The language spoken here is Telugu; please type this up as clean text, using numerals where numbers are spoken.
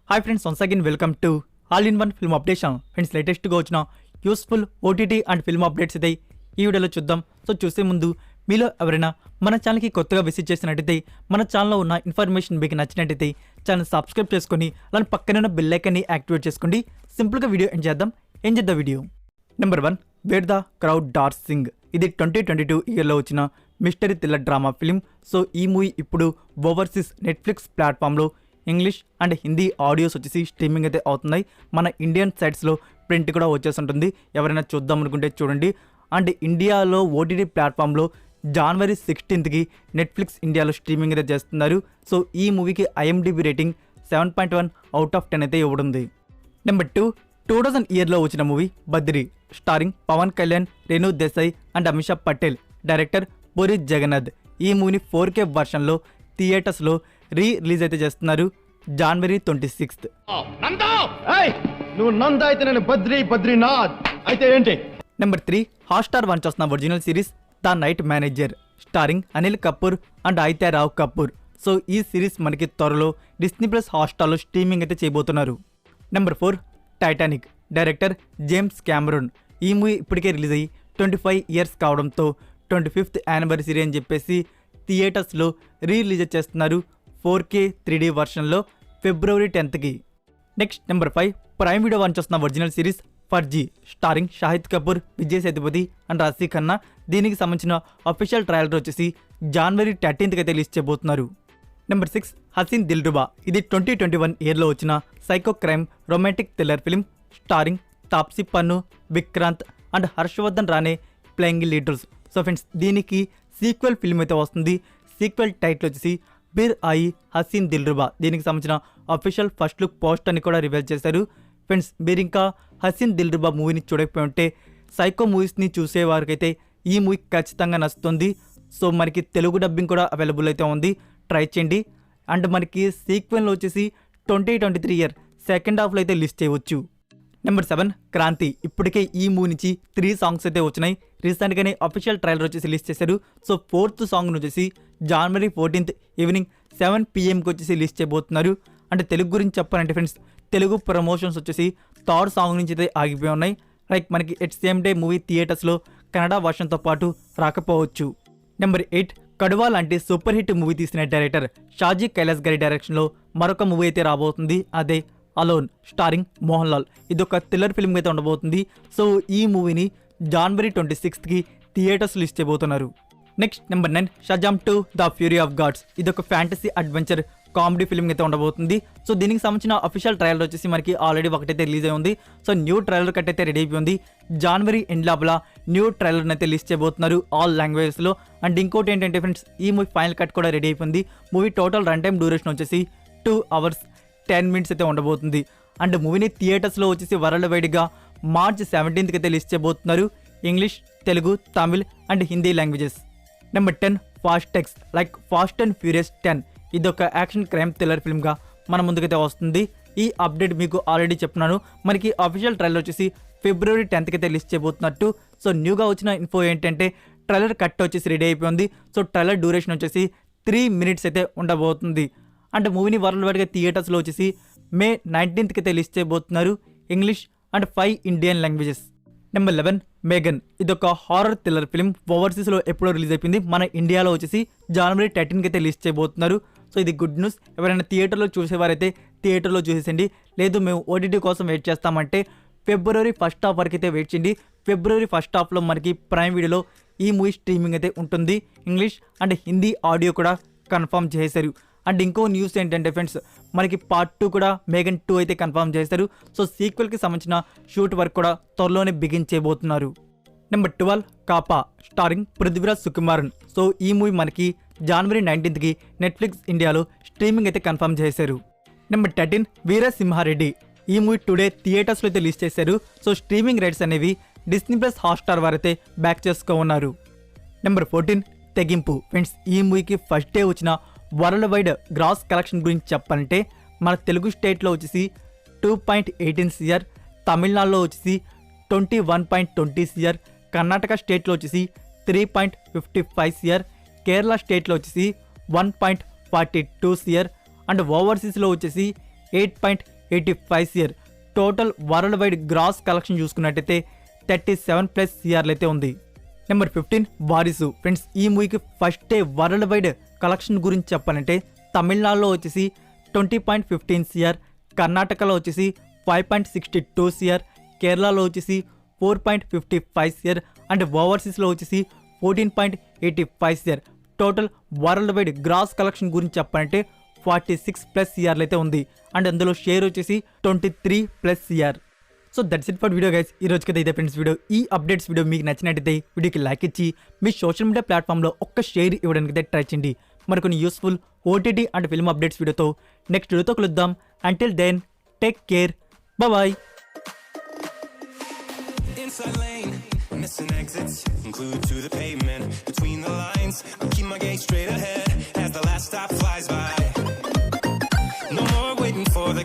Hi friends, once again welcome to all in one film updation. Friends, లేటెస్ట్గా వచ్చిన useful OTT and film updates అయితే ఈ వీడియోలో చూద్దాం. సో చూసే ముందు మీలో ఎవరైనా మన ఛానల్కి కొత్తగా విజిట్ చేసినట్టయితే మన ఛానల్లో ఉన్న ఇన్ఫర్మేషన్ మీకు నచ్చినట్టయితే ఛానల్ సబ్స్క్రైబ్ చేసుకొని అలానే పక్కనే ఉన్న బెల్ ఐకాన్ని యాక్టివేట్ చేసుకోండి. సింపుల్గా వీడియో ఏం చేద్దాం video. Number 1, where the crawdads sing. ఇది 2022 ఇయర్లో వచ్చిన mystery thriller drama film. So ఈ మూవీ ఇప్పుడు ఓవర్సీస్ నెట్ఫ్లిక్స్ ప్లాట్ఫామ్లో ఇంగ్లీష్ అండ్ హిందీ ఆడియోస్ వచ్చేసి స్ట్రీమింగ్ అయితే అవుతున్నాయి. మన ఇండియన్ సైట్స్లో ప్రింట్ కూడా వచ్చేసి ఉంటుంది. ఎవరైనా చూద్దాం అనుకుంటే చూడండి. అండ్ ఇండియాలో ఓటీటీ ప్లాట్ఫామ్లో January 16th నెట్ఫ్లిక్స్ ఇండియాలో స్ట్రీమింగ్ అయితే చేస్తున్నారు. సో ఈ మూవీకి IMDb రేటింగ్ 7.1 అవుట్ ఆఫ్ 10 అయితే ఇవ్వడుంది. నెంబర్ 2, 2000 ఇయర్లో వచ్చిన movie Badri, starring Pawan Kalyan, Renu Desai and Amisha Patel. Director Puri Jagannadh. ఈ మూవీని 4K వర్షన్లో థియేటర్స్లో రిలీజ్ అయితే చేస్తున్నారు January 26th. బద్రీనాథ్ అయితే ఏంటి? నెంబర్ 3, హాట్స్టార్ వన్ చూస్తున్న original series the night manager, starring Anil Kapoor and అయితే రావ్ కపూర్. సో ఈ సిరీస్ మనకి త్వరలో డిస్నీ ప్లస్ హాట్స్టార్లో స్ట్రీమింగ్ అయితే చేయబోతున్నారు. Number 4, Titanic. Director James Cameron. ఈ మూవీ ఇప్పటికే రిలీజ్ అయ్యి 25 ఇయర్స్ కావడంతో 25th యానివర్సరీ అని చెప్పేసి థియేటర్స్లో రిలీజ్ చేస్తున్నారు 4K 3D వర్షన్లో February 10th. Next number 5, Prime Video one చూస్తున్న original series Farzi, starring Shahid Kapoor, Vijay Sethupathi and Raashi Khanna. దీనికి సంబంధించిన అఫీషియల్ ట్రయలర్ వచ్చేసి January 13th అయితే రిలీజ్ చేయబోతున్నారు. నెంబర్ 6, హసీన్ దిల్రుబా. ఇది 2021 ఇయర్లో వచ్చిన psycho crime romantic thriller film. Starring Taapsee పన్ను, విక్రాంత్ అండ్ హర్షవర్ధన్ రానే ప్లేయింగ్ లీడర్స్. సో ఫ్రెండ్స్, దీనికి సీక్వెల్ ఫిల్మ్ అయితే వస్తుంది. సీక్వెల్ టైటిల్ వచ్చేసి బిర్ ఆయి హసీన్ దిల్రుబా. దీనికి సంబంధించిన అఫీషియల్ ఫస్ట్ లుక్ పోస్ట్ అని కూడా రివీల్ చేశారు. ఫ్రెండ్స్, మీరు ఇంకా హసీన్ దిల్రుబా మూవీని చూడకపోయి ఉంటే సైకో మూవీస్ని చూసేవారికైతే ఈ మూవీ ఖచ్చితంగా నచ్చుతుంది. సో మనకి తెలుగు డబ్బింగ్ కూడా అవైలబుల్ అయితే ఉంది, ట్రై చేయండి. అండ్ మనకి సీక్వెల్లో వచ్చేసి 2023 ఇయర్ సెకండ్ హాఫ్లో అయితే లిస్ట్ చేయవచ్చు. నెంబర్ 7, క్రాంతి. ఇప్పటికే ఈ మూవీ నుంచి 3 సాంగ్స్ అయితే వచ్చినాయి. రీసెంట్గానే అఫీషియల్ ట్రైలర్ వచ్చేసి రిలీజ్ చేశారు. సో 4th సాంగ్ వచ్చేసి January 14th ఈవినింగ్ 7 PM వచ్చేసి రిలీజ్ చేయబోతున్నారు. అంటే తెలుగు గురించి చెప్పాలంటే ఫ్రెండ్స్, తెలుగు ప్రమోషన్స్ వచ్చేసి 3rd సాంగ్ నుంచి అయితే ఆగిపోయి ఉన్నాయి. లైక్ మనకి ఎట్ సేమ్ డే మూవీ థియేటర్స్లో కన్నడ వర్షన్తో పాటు రాకపోవచ్చు. నెంబర్ 8, కడువా లాంటి సూపర్ హిట్ మూవీ తీసిన డైరెక్టర్ షాజీ కైలాస్ గారి డైరెక్షన్లో మరొక మూవీ అయితే రాబోతుంది. అదే అలోన్, స్టారింగ్ మోహన్ లాల్. ఇది ఒక థ్రిల్లర్ ఫిల్మ్ అయితే ఉండబోతుంది. సో ఈ మూవీని January 26th థియేటర్స్ లిస్ట్ చేయబోతున్నారు. Next number 9, Shazam 2 the fury of gods. ఇది ఒక ఫ్యాంటసీ అడ్వెంచర్ కామెడీ ఫిల్మ్ అయితే ఉండబోతుంది. సో దీనికి సంబంధించిన అఫీషియల్ ట్రైలర్ వచ్చేసి మనకి ఆల్రెడీ ఒకటైతే రిలీజ్ అయి ఉంది. సో న్యూ ట్రైలర్ కట్ అయితే రెడీ అయిపోయింది. January ఎండ్ లోపల న్యూ ట్రైలర్ అయితే రిలీజ్ చేయబోతున్నారు ఆల్ లాంగ్వేజెస్లో. అండ్ ఇంకోటి ఏంటంటే ఫ్రెండ్స్, ఈ మూవీ ఫైనల్ కట్ కూడా రెడీ అయిపోయింది. Movie total run time duration వచ్చేసి 2 hours 10 minutes అయితే ఉండబోతుంది. అండ్ మూవీని థియేటర్స్లో వచ్చేసి వరల్డ్ వైడ్గా March 17th అయితే రిలీజ్ చేయబోతున్నారు. English, Telugu, Tamil and Hindi languages. Number 10, fast X, like fast and furious 10. ఇది ఒక యాక్షన్ క్రైమ్ థ్రిల్లర్ ఫిల్మ్గా మన ముందుకైతే వస్తుంది. ఈ అప్డేట్ మీకు ఆల్రెడీ చెప్తున్నాను. మనకి అఫీషియల్ ట్రైలర్ వచ్చేసి February 10th అయితే లిస్ట్ చేయబోతున్నట్టు. సో న్యూగా వచ్చిన ఇన్ఫో ఏంటంటే ట్రైలర్ కట్ వచ్చేసి రెడీ అయిపోయింది. సో ట్రైలర్ డ్యూరేషన్ వచ్చేసి 3 minutes అయితే ఉండబోతుంది. అండ్ మూవీని వరల్డ్ వైడ్గా థియేటర్స్లో వచ్చేసి May 19th అయితే లిస్ట్ చేయబోతున్నారు. English and 5 Indian languages. Number 11, మేఘన్. ఇది ఒక హారర్ థ్రిల్లర్ ఫిల్మ్. ఓవర్సీస్లో ఎప్పుడో రిలీజ్ అయిపోయింది. మన ఇండియాలో వచ్చేసి January 13th అయితే లిస్ట్ చేయబోతున్నారు. సో ఇది గుడ్ న్యూస్. ఎవరైనా థియేటర్లో చూసేవారైతే థియేటర్లో చూసేసండి. లేదు మేము ఓటీటీ కోసం వెయిట్ చేస్తామంటే February 1st వరకు అయితే వెయిట్ చేయండి. February 1st మనకి ప్రైమ్ వీడియోలో ఈ మూవీ స్ట్రీమింగ్ అయితే ఉంటుంది. ఇంగ్లీష్ అండ్ హిందీ ఆడియో కూడా కన్ఫర్మ్ చేశారు. అండ్ ఇంకో న్యూస్ ఏంటంటే ఫ్రెండ్స్, మనకి పార్ట్ 2 కూడా మేఘన్ 2 అయితే కన్ఫర్మ్ చేశారు. సో సీక్వెల్కి సంబంధించిన షూట్ వర్క్ కూడా త్వరలోనే బిగిన్ చేయబోతున్నారు. Number 12, Kaapa, starring Prithviraj Sukumaran. So ఈ మూవీ మనకి January 19th నెట్ఫ్లిక్స్ ఇండియాలో స్ట్రీమింగ్ అయితే కన్ఫర్మ్ చేశారు. నెంబర్ 13, వీరసింహారెడ్డి. ఈ మూవీ టుడే థియేటర్స్లో అయితే రిలీజ్ చేశారు. సో స్ట్రీమింగ్ రైట్స్ అనేవి డిస్నీ ప్లస్ హాట్స్టార్ వారైతే బ్యాక్ చేసుకో ఉన్నారు. నెంబర్ 14, తెగింపు. ఫ్రెండ్స్, ఈ మూవీకి ఫస్ట్ డే వచ్చిన వరల్డ్ వైడ్ గ్రాస్ కలెక్షన్ గురించి చెప్పాలంటే మన తెలుగు స్టేట్లో వచ్చేసి 2.18 CR, తమిళనాడులో వచ్చేసి 21.20 CR, కర్ణాటక స్టేట్లో వచ్చేసి 3.55 CR, కేరళ స్టేట్లో వచ్చేసి 1.42 CR అండ్ ఓవర్సీస్లో వచ్చేసి 85 CR. Total world wide gross collection చూసుకున్నట్టయితే 37+ సిఆర్లు అయితే ఉంది. నెంబర్ 15 వారిసు. ఫ్రెండ్స్, ఈ మూవీకి first day world wide collection గురించి చెప్పాలంటే తమిళనాడులో వచ్చేసి 20.15 సిఆర్, కర్ణాటకలో వచ్చేసి 5.62 సిఆర్, కేరళలో వచ్చేసి 4.55 సిఆర్ అండ్ ఓవర్సీస్లో వచ్చేసి 14.85 CR. Total world wide gross collection గురించి చెప్పాలంటే 46+ సిఆర్లు అయితే ఉంది అండ్ అందులో షేర్ వచ్చేసి 23+ CR. So that's it for video guys. ఈ రోజుకైతే ఇదే ఫ్రెండ్స్ వీడియో. ఈ అప్డేట్స్ వీడియో మీకు నచ్చినట్టయితే వీడియోకి లైక్ ఇచ్చి మీ సోషల్ మీడియా ప్లాట్ఫామ్లో ఒక్క షేర్ ఇవ్వడానికి అయితే ట్రై చేయండి. మరికొన్ని useful OTT and film updates వీడియోతో నెక్స్ట్ వీడియోతో కలుద్దాం. Until then take care, bye. Inside lane, missing exits, glued to the pavement. Between the lines, I keep my gaze straight ahead as the last stop flies by. No more waiting for the